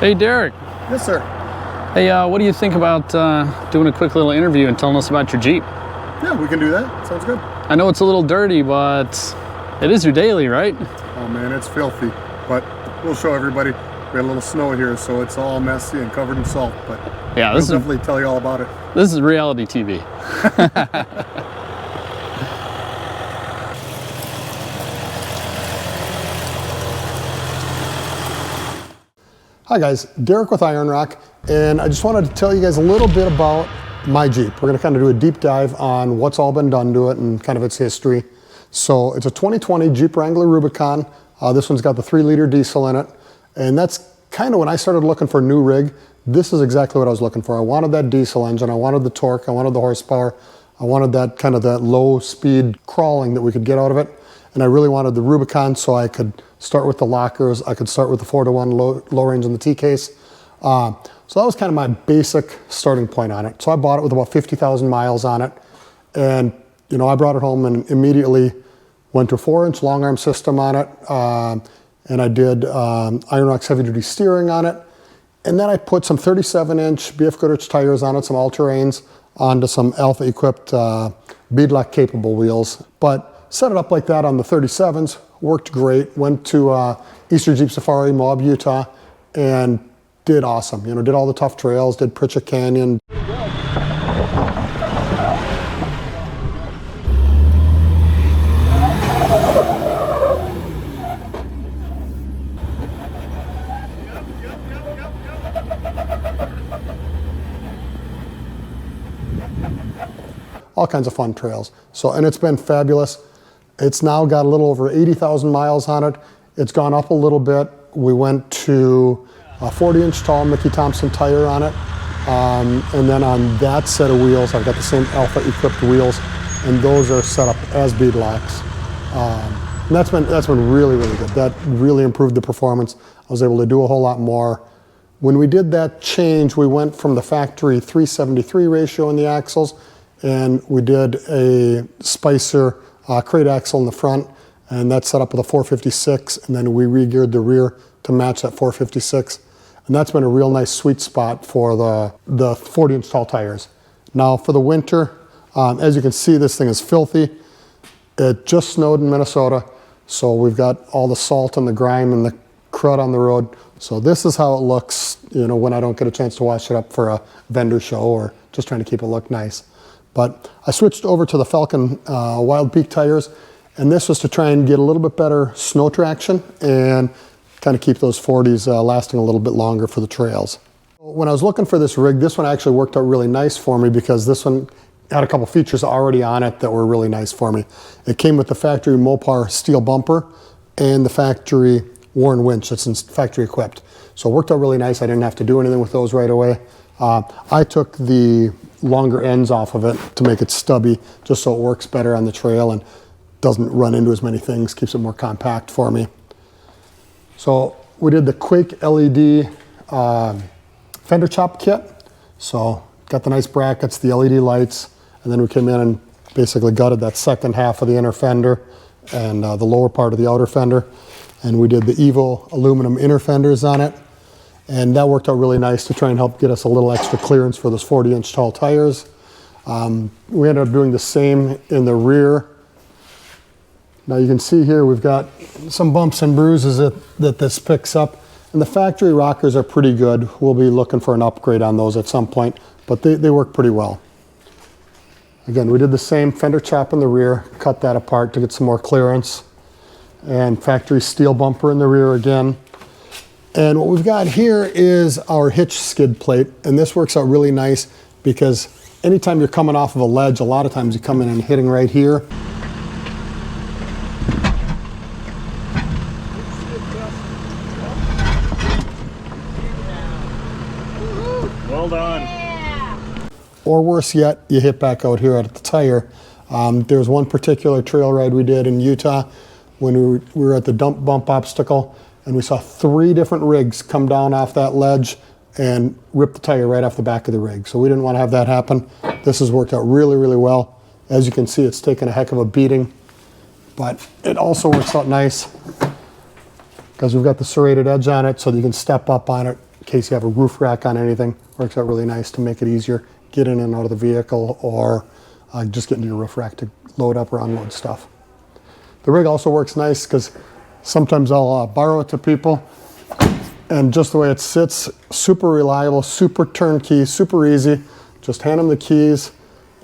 Hey, Derek. Yes, sir. Hey, what do you think about doing a quick little interview and telling us about your Jeep? Yeah, we can do that. Sounds good. I know it's a little dirty, but it is your daily, right? Oh man, it's filthy, but we'll show everybody. We had a little snow here, so it's all messy and covered in salt, but yeah, we'll definitely tell you all about it. This is reality TV. Hi guys, Derek with Iron Rock, and I just wanted to tell you guys a little bit about my Jeep. We're going to kind of do a deep dive on what's all been done to it and kind of its history. So it's a 2020 Jeep Wrangler Rubicon. This one's got the 3-liter diesel in it, and that's kind of when I started looking for a new rig. This is exactly what I was looking for. I wanted that diesel engine, I wanted the torque, I wanted the horsepower, I wanted that kind of that low speed crawling that we could get out of it, and I really wanted the Rubicon so I could start with the lockers, I could start with the 4-to-1 low range in the T-case. So that was kind of my basic starting point on it. So I bought it with about 50,000 miles on it, and you know, I brought it home and immediately went to a 4-inch long arm system on it, and I did Iron Rock's heavy duty steering on it, and then I put some 37-inch BF Goodrich tires on it, some all-terrains, onto some Alpha equipped beadlock capable wheels, but set it up like that on the 37s, worked great. Went to Easter Jeep Safari, Moab, Utah, and did awesome. You know, did all the tough trails, did Pritchett Canyon. All kinds of fun trails. So, and it's been fabulous. It's now got a little over 80,000 miles on it. It's gone up a little bit. We went to a 40-inch tall Mickey Thompson tire on it. And then on that set of wheels, I've got the same Alpha equipped wheels, and those are set up as beadlocks. And that's been really, really good. That really improved the performance. I was able to do a whole lot more. When we did that change, we went from the factory 373 ratio in the axles, and we did a Spicer crate axle in the front, and that's set up with a 456, and then we re-geared the rear to match that 456. And that's been a real nice sweet spot for the 40-inch tall tires. Now for the winter, as you can see, this thing is filthy. It just snowed in Minnesota, so we've got all the salt and the grime and the crud on the road. So this is how it looks, you know, when I don't get a chance to wash it up for a vendor show or just trying to keep it look nice. But I switched over to the Falcon Wild Peak tires, and this was to try and get a little bit better snow traction and kind of keep those 40s lasting a little bit longer for the trails. When I was looking for this rig, this one actually worked out really nice for me because this one had a couple features already on it that were really nice for me. It came with the factory Mopar steel bumper and the factory Warren winch that's factory equipped. So it worked out really nice. I didn't have to do anything with those right away. I took the longer ends off of it to make it stubby, just so it works better on the trail and doesn't run into as many things, keeps it more compact for me. So we did the Quake LED fender chop kit. So got the nice brackets, the LED lights, and then we came in and basically gutted that second half of the inner fender and the lower part of the outer fender. And we did the Evo aluminum inner fenders on it. And that worked out really nice to try and help get us a little extra clearance for those 40-inch tall tires. We ended up doing the same in the rear. Now you can see here we've got some bumps and bruises that this picks up. And the factory rockers are pretty good. We'll be looking for an upgrade on those at some point, but they work pretty well. Again, we did the same fender chop in the rear, cut that apart to get some more clearance. And factory steel bumper in the rear again. And what we've got here is our hitch skid plate, and this works out really nice because anytime you're coming off of a ledge, a lot of times you come in and hitting right here. Well done. Yeah. Or worse yet, you hit back out here at the tire. There was one particular trail ride we did in Utah when we were at the dump bump obstacle, and we saw 3 different rigs come down off that ledge and rip the tire right off the back of the rig. So we didn't want to have that happen. This has worked out really, really well. As you can see, it's taken a heck of a beating, but it also works out nice because we've got the serrated edge on it so that you can step up on it, case you have a roof rack on anything. Works out really nice to make it easier, get in and out of the vehicle, or just get into your roof rack to load up or unload stuff. The rig also works nice because sometimes I'll borrow it to people, and just the way it sits, super reliable, super turnkey, super easy. Just hand them the keys,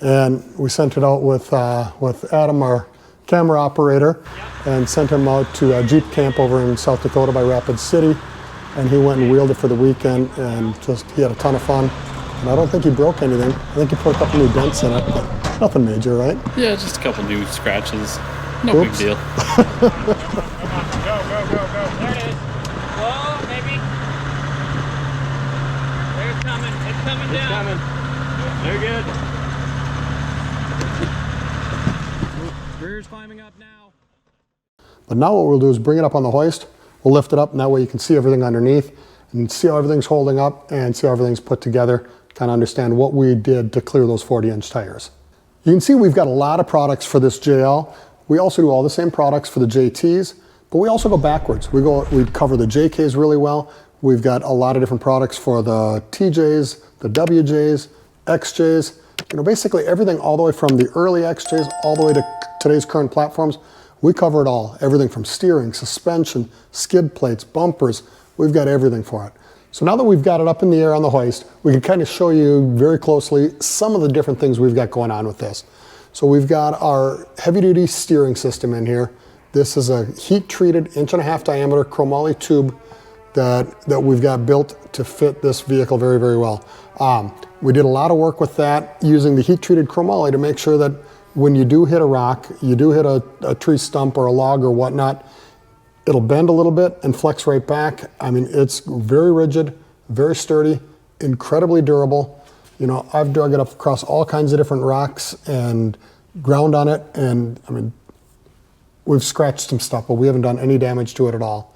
and we sent it out with Adam, our camera operator, and sent him out to a Jeep camp over in South Dakota by Rapid City, and he went and wheeled it for the weekend, and he had a ton of fun. And I don't think he broke anything. I think he put a couple new dents in it, but nothing major, right? Yeah, just a couple new scratches. No big deal. Come on, go, go, go, go. There it is. Whoa, baby. They're coming. It's coming down. Coming. They're good. Rear's climbing up now. But now what we'll do is bring it up on the hoist. We'll lift it up, and that way you can see everything underneath and see how everything's holding up and see how everything's put together, kind of understand what we did to clear those 40-inch tires. You can see we've got a lot of products for this JL. We also do all the same products for the JTs, but we also go backwards. We cover the JKs really well. We've got a lot of different products for the TJs, the WJs, XJs, basically everything all the way from the early XJs all the way to today's current platforms. We cover it all, everything from steering, suspension, skid plates, bumpers. We've got everything for it. So now that we've got it up in the air on the hoist, we can kind of show you very closely some of the different things we've got going on with this. So we've got our heavy-duty steering system in here. This is a heat-treated 1.5-inch diameter chromoly tube that we've got built to fit this vehicle very, very well. We did a lot of work with that using the heat-treated chromoly to make sure that when you do hit a rock, you do hit a tree stump or a log or whatnot, it'll bend a little bit and flex right back. I mean, it's very rigid, very sturdy, incredibly durable. I've dug it up across all kinds of different rocks and ground on it, and I mean, we've scratched some stuff, but we haven't done any damage to it at all.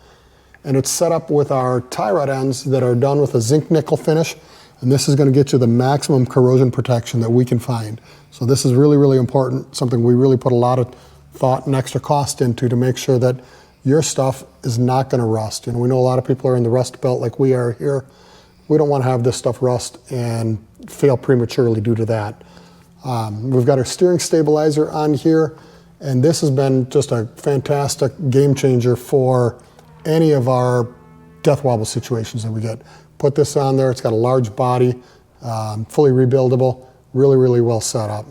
And it's set up with our tie rod ends that are done with a zinc nickel finish, and this is going to get you the maximum corrosion protection that we can find. So this is really, really important, something we really put a lot of thought and extra cost into to make sure that your stuff is not going to rust. We know a lot of people are in the rust belt like we are here. We don't want to have this stuff rust and fail prematurely due to that. We've got our steering stabilizer on here, and this has been just a fantastic game changer for any of our death wobble situations that we get. Put this on there, it's got a large body, fully rebuildable, really, really well set up.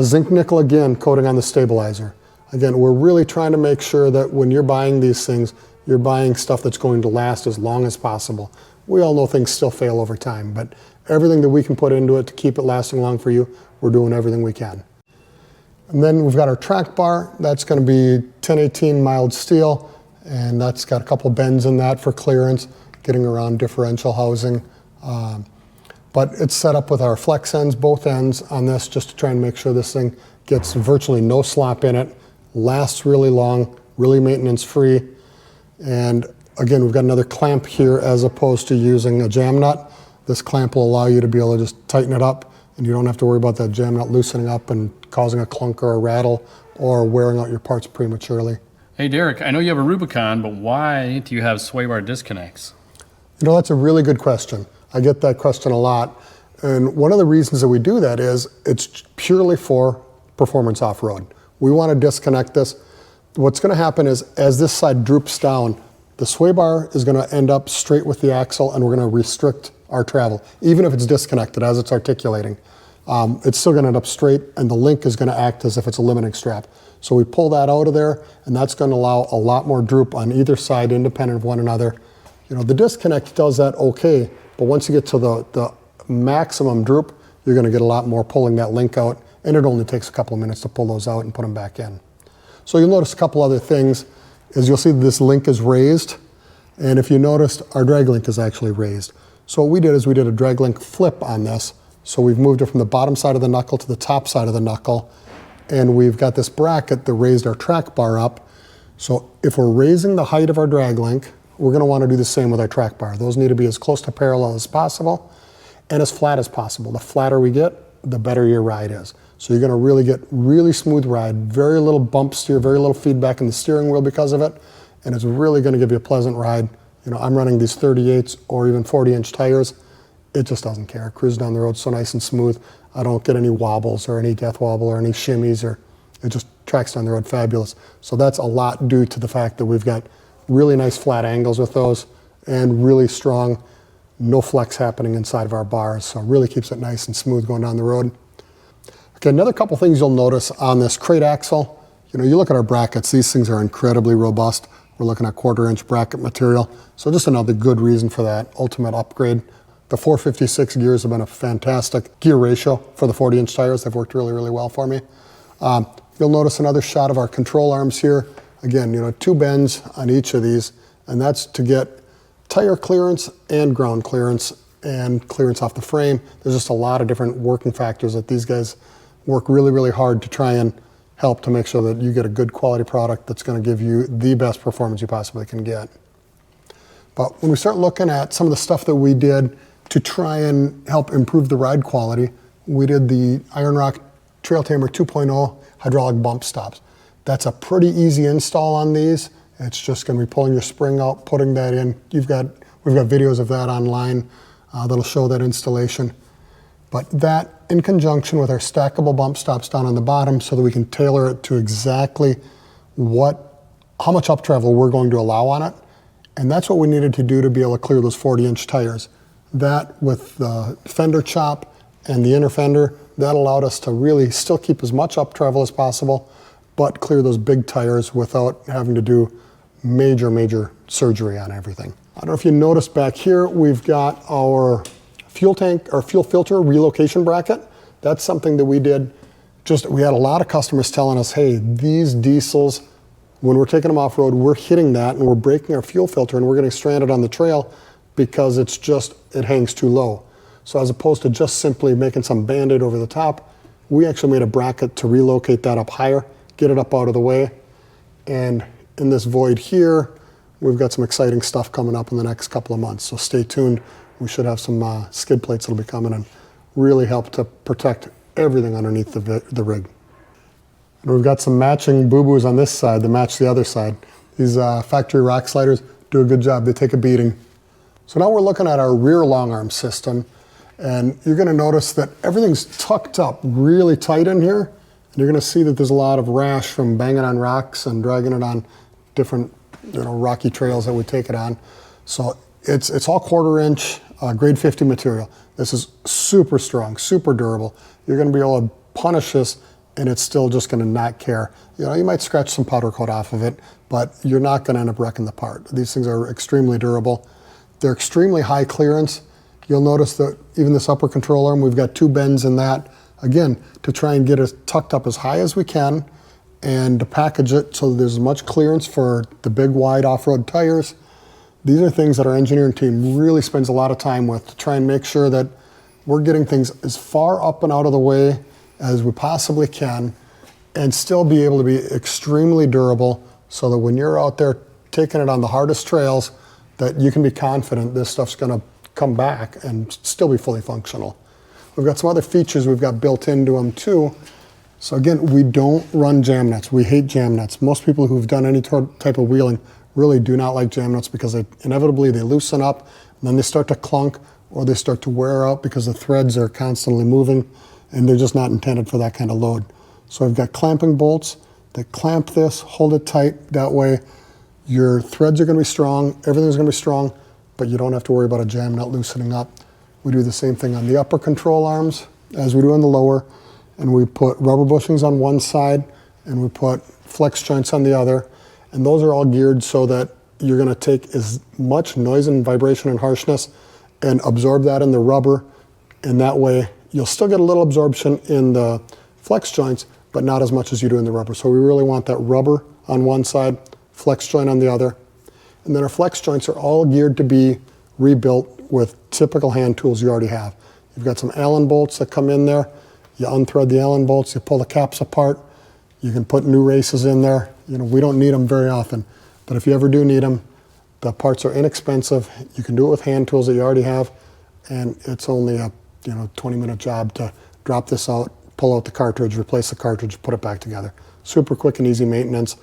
Zinc nickel again, coating on the stabilizer. Again, we're really trying to make sure that when you're buying these things, you're buying stuff that's going to last as long as possible. We all know things still fail over time, but everything that we can put into it to keep it lasting long for you, we're doing everything we can. And then we've got our track bar. That's going to be 1018 mild steel, and that's got a couple bends in that for clearance, getting around differential housing. But it's set up with our flex ends, both ends on this, just to try and make sure this thing gets virtually no slop in it, lasts really long, really maintenance free. And again, we've got another clamp here as opposed to using a jam nut. This clamp will allow you to be able to just tighten it up, and you don't have to worry about that jam nut loosening up and causing a clunk or a rattle or wearing out your parts prematurely. Hey Derek, I know you have a Rubicon, but why do you have sway bar disconnects? That's a really good question. I get that question a lot. And one of the reasons that we do that is it's purely for performance off-road. We want to disconnect this. What's going to happen is as this side droops down, the sway bar is going to end up straight with the axle, and we're going to restrict our travel. Even if it's disconnected as it's articulating, it's still going to end up straight, and the link is going to act as if it's a limiting strap. So we pull that out of there, and that's going to allow a lot more droop on either side independent of one another. The disconnect does that okay, but once you get to the maximum droop, you're going to get a lot more pulling that link out, and it only takes a couple of minutes to pull those out and put them back in. So you'll notice a couple other things is you'll see this link is raised, and if you noticed, our drag link is actually raised. So what we did is we did a drag link flip on this. So we've moved it from the bottom side of the knuckle to the top side of the knuckle, and we've got this bracket that raised our track bar up. So if we're raising the height of our drag link, we're going to want to do the same with our track bar. Those need to be as close to parallel as possible and as flat as possible. The flatter we get, the better your ride is. So you're going to really get really smooth ride, very little bump steer, very little feedback in the steering wheel because of it, and it's really going to give you a pleasant ride You know, I'm running these 38s or even 40-inch tires. It just doesn't care. It cruises down the road so nice and smooth. I don't get any wobbles or any death wobble or any shimmies, or it just tracks down the road fabulous. So that's a lot due to the fact that we've got really nice flat angles with those and really strong, no flex happening inside of our bars. So it really keeps it nice and smooth going down the road. Okay, another couple things you'll notice on this crate axle. You know, you look at our brackets, these things are incredibly robust. We're looking at 1/4-inch bracket material. So just another good reason for that ultimate upgrade. The 456 gears have been a fantastic gear ratio for the 40-inch tires. They've worked really, really well for me. You'll notice another shot of our control arms here. Again, you know, 2 bends on each of these, and that's to get tire clearance and ground clearance and clearance off the frame. There's just a lot of different working factors that these guys work really, really hard to try and help to make sure that you get a good quality product that's going to give you the best performance you possibly can get. But when we start looking at some of the stuff that we did to try and help improve the ride quality, we did the Iron Rock Trail Tamer 2.0 hydraulic bump stops. That's a pretty easy install on these. It's just going to be pulling your spring out, putting that in. We've got videos of that online that'll show that installation. But that in conjunction with our stackable bump stops down on the bottom so that we can tailor it to exactly how much up travel we're going to allow on it. And that's what we needed to do to be able to clear those 40-inch tires. That with the fender chop and the inner fender, that allowed us to really still keep as much up travel as possible, but clear those big tires without having to do major surgery on everything. I don't know if you noticed back here, we've got our fuel tank or fuel filter relocation bracket. That's something that we did. We had a lot of customers telling us, hey, these diesels, when we're taking them off road, we're hitting that and we're breaking our fuel filter and we're getting stranded on the trail because it hangs too low. So as opposed to just simply making some Band-Aid over the top, we actually made a bracket to relocate that up higher, get it up out of the way. And in this void here, we've got some exciting stuff coming up in the next couple of months. So stay tuned. We should have some skid plates that'll be coming and really help to protect everything underneath the rig. And we've got some matching boo-boos on this side that match the other side. These factory rock sliders do a good job. They take a beating. So now we're looking at our rear long arm system, and you're going to notice that everything's tucked up really tight in here. And you're going to see that there's a lot of rash from banging on rocks and dragging it on different, rocky trails that we take it on. So it's all 1/4-inch grade 50 material. This is super strong, super durable. You're going to be able to punish this and it's still just going to not care. You might scratch some powder coat off of it, but you're not going to end up wrecking the part. These things are extremely durable. They're extremely high clearance. You'll notice that even this upper control arm, we've got 2 bends in that, again, to try and get it tucked up as high as we can and to package it so there's as much clearance for the big wide off-road tires. These are things that our engineering team really spends a lot of time with to try and make sure that we're getting things as far up and out of the way as we possibly can and still be able to be extremely durable so that when you're out there taking it on the hardest trails, that you can be confident this stuff's going to come back and still be fully functional. We've got some other features we've got built into them too. So again, we don't run jam nuts. We hate jam nuts. Most people who've done any type of wheeling really do not like jam nuts because inevitably they loosen up and then they start to clunk or they start to wear out because the threads are constantly moving and they're just not intended for that kind of load. So I've got clamping bolts that clamp this, hold it tight. That way your threads are going to be strong, everything's going to be strong, but you don't have to worry about a jam nut loosening up. We do the same thing on the upper control arms as we do on the lower, and we put rubber bushings on one side and we put flex joints on the other, and those are all geared so that you're going to take as much noise and vibration and harshness and absorb that in the rubber, and that way you'll still get a little absorption in the flex joints, but not as much as you do in the rubber. So we really want that rubber on one side, flex joint on the other. And then our flex joints are all geared to be rebuilt with typical hand tools you already have. You've got some Allen bolts that come in there. You unthread the Allen bolts, you pull the caps apart. You can put new races in there. We don't need them very often, but if you ever do need them, the parts are inexpensive. You can do it with hand tools that you already have, and it's only a 20-minute job to drop this out, pull out the cartridge, replace the cartridge, put it back together. Super quick and easy maintenance,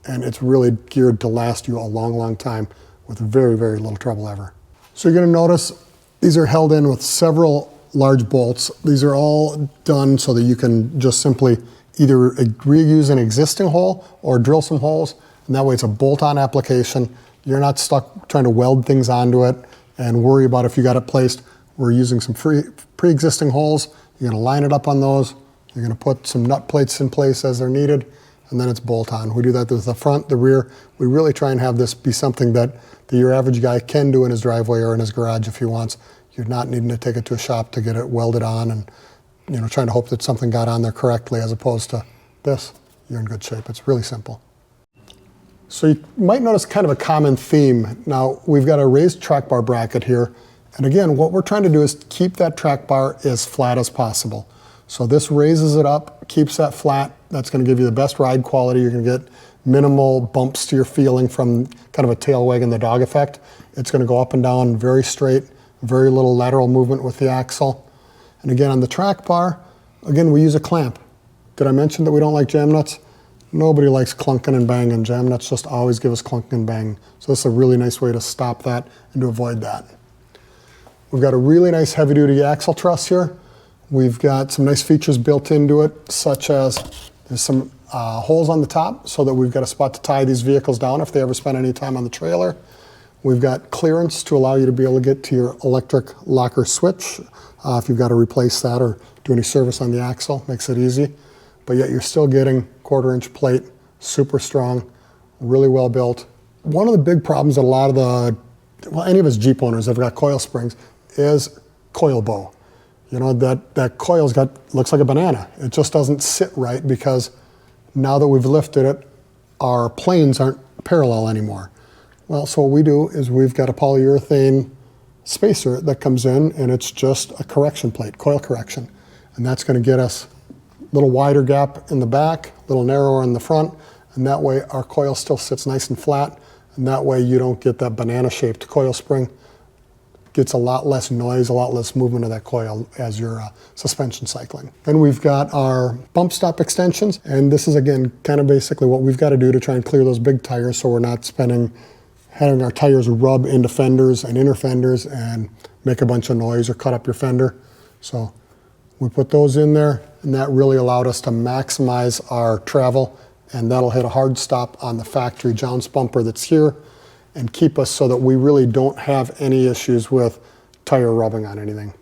and it's really geared to last you a long, long time with very, very little trouble ever. So you're gonna notice these are held in with several large bolts. These are all done so that you can just simply either reuse an existing hole or drill some holes, and that way it's a bolt-on application. You're not stuck trying to weld things onto it and worry about if you got it placed. We're using some pre-existing holes. You're gonna line it up on those. You're gonna put some nut plates in place as they're needed, and then it's bolt-on. We do that with the front, the rear. We really try and have this be something that your average guy can do in his driveway or in his garage if he wants. You're not needing to take it to a shop to get it welded on and trying to hope that something got on there correctly, as opposed to this. You're in good shape. It's really simple. So you might notice kind of a common theme. Now, we've got a raised track bar bracket here. And again, what we're trying to do is keep that track bar as flat as possible. So this raises it up, keeps that flat. That's going to give you the best ride quality. You're going to get minimal bumps to your feeling from kind of a tail wagging the dog effect. It's going to go up and down very straight, very little lateral movement with the axle. And again, on the track bar, again, we use a clamp. Did I mention that we don't like jam nuts? Nobody likes clunking and banging. Jam nuts just always give us clunking and banging. So this is a really nice way to stop that and to avoid that. We've got a really nice heavy-duty axle truss here. We've got some nice features built into it, such as there's some holes on the top so that we've got a spot to tie these vehicles down if they ever spend any time on the trailer. We've got clearance to allow you to be able to get to your electric locker switch if you've got to replace that or do any service on the axle. Makes it easy. But yet you're still getting 1/4-inch plate, super strong, really well built. One of the big problems that a lot of any of us Jeep owners have got coil springs is coil bow. That coil's looks like a banana. It just doesn't sit right because now that we've lifted it, our planes aren't parallel anymore. Well, so what we do is we've got a polyurethane spacer that comes in, and it's just a correction plate, coil correction. And that's going to get us a little wider gap in the back, a little narrower in the front, and that way our coil still sits nice and flat, and that way you don't get that banana-shaped coil spring. Gets a lot less noise, a lot less movement of that coil as you're suspension cycling. Then we've got our bump stop extensions, and this is again kind of basically what we've got to do to try and clear those big tires so we're not having our tires rub into fenders and inner fenders and make a bunch of noise or cut up your fender. So we put those in there, and that really allowed us to maximize our travel, and that'll hit a hard stop on the factory jounce bumper that's here and keep us so that we really don't have any issues with tire rubbing on anything.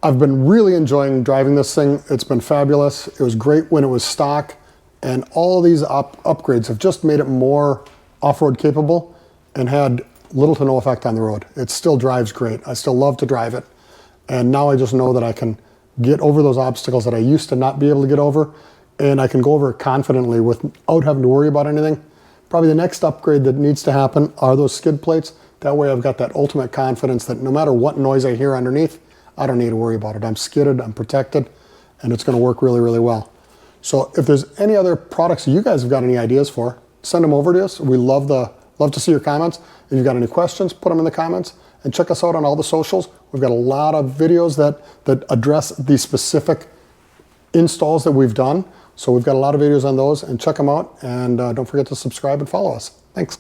I've been really enjoying driving this thing. It's been fabulous. It was great when it was stock, and all of these upgrades have just made it more off-road capable and had little to no effect on the road. It still drives great. I still love to drive it. And now I just know that I can get over those obstacles that I used to not be able to get over, and I can go over it confidently without having to worry about anything. Probably the next upgrade that needs to happen are those skid plates. That way I've got that ultimate confidence that no matter what noise I hear underneath, I don't need to worry about it. I'm skidded, I'm protected, and it's gonna work really, really well. So if there's any other products you guys have got any ideas for, send them over to us. We love to see your comments. If you've got any questions, put them in the comments, and check us out on all the socials. We've got a lot of videos that address the specific installs that we've done. So we've got a lot of videos on those, and check them out, and don't forget to subscribe and follow us. Thanks.